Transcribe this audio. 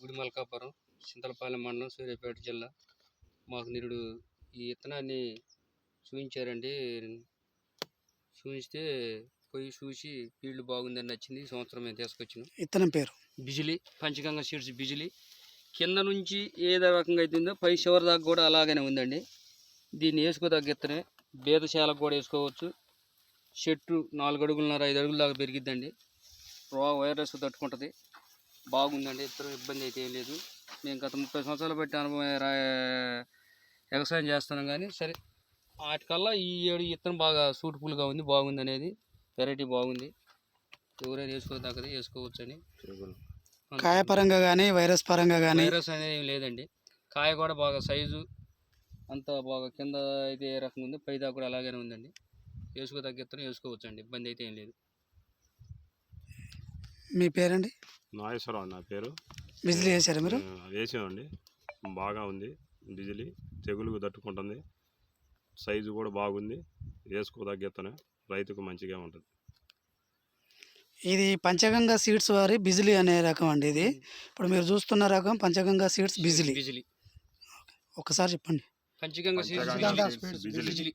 గుడిమల్కాపురం, చింతలపాలెం మండలం, సూర్యాపేట జిల్లా. మాకు నిరుడు ఈ విత్తనాన్ని చూపించారండి. చూపిస్తే పోయి చూసి ఫీల్డ్ బాగుందని నచ్చింది. ఈ సంవత్సరం మేము తీసుకొచ్చినాం. విత్తనం పేరు బిజిలీ, పంచగంగ సీడ్స్ బిజిలీ. కింద నుంచి ఏదో రకంగా అవుతుందో పై చివరి దాకా కూడా అలాగనే ఉందండి. దీన్ని వేసుకోదగ్గ విత్తనమే. బీదశాలకు కూడా వేసుకోవచ్చు. చెట్టు 4 అడుగులున్నర 5 అడుగుల దాకా పెరిగిద్దండి. వైరస్ తట్టుకుంటుంది. బాగుందండి. ఇబ్బంది అయితే ఏం లేదు. మేము గత 30 సంవత్సరాలు బట్టి అనుభవం వ్యవసాయం చేస్తున్నాం. కానీ సరే వాటికల్లా ఈ ఏడు విత్తనం బాగా సూట్ఫుల్గా ఉంది. బాగుంది అనేది వెరైటీ బాగుంది. ఎవరైనా వేసుకోదగ్గది వేసుకోవచ్చు అని. కాయ పరంగా కానీ వైరస్ పరంగా కానీ వైరస్ అనేది ఏం లేదండి. కాయ కూడా బాగా సైజు అంతా బాగా కింద అయితే ఏ రకంగా ఉంది, పై దాకా కూడా అలాగే ఉందండి. వేసుకోదగ్గ విత్తనం వేసుకోవచ్చు అండి. ఇబ్బంది అయితే ఏం లేదు. మీ పేరండి? నాగేశ్వరరావు నా పేరు. బిజిలీ వేసారా మీరు? వేసామండి. బాగా ఉంది బిజిలీ. తెగులుకు తట్టుకుంటుంది. సైజు కూడా బాగుంది. వేసుకోదగ్గ విత్తనం. రైతుకు మంచిగా ఉంటుంది. ఇది పంచగంగా సీడ్స్ వారి బిజిలీ అనే రకం అండి. ఇది ఇప్పుడు మీరు చూస్తున్న రకం పంచగంగా సీడ్స్ బిజిలీ. బిజిలీ ఒకసారి చెప్పండి. పంచగంగా సీడ్స్ బిజిలీ.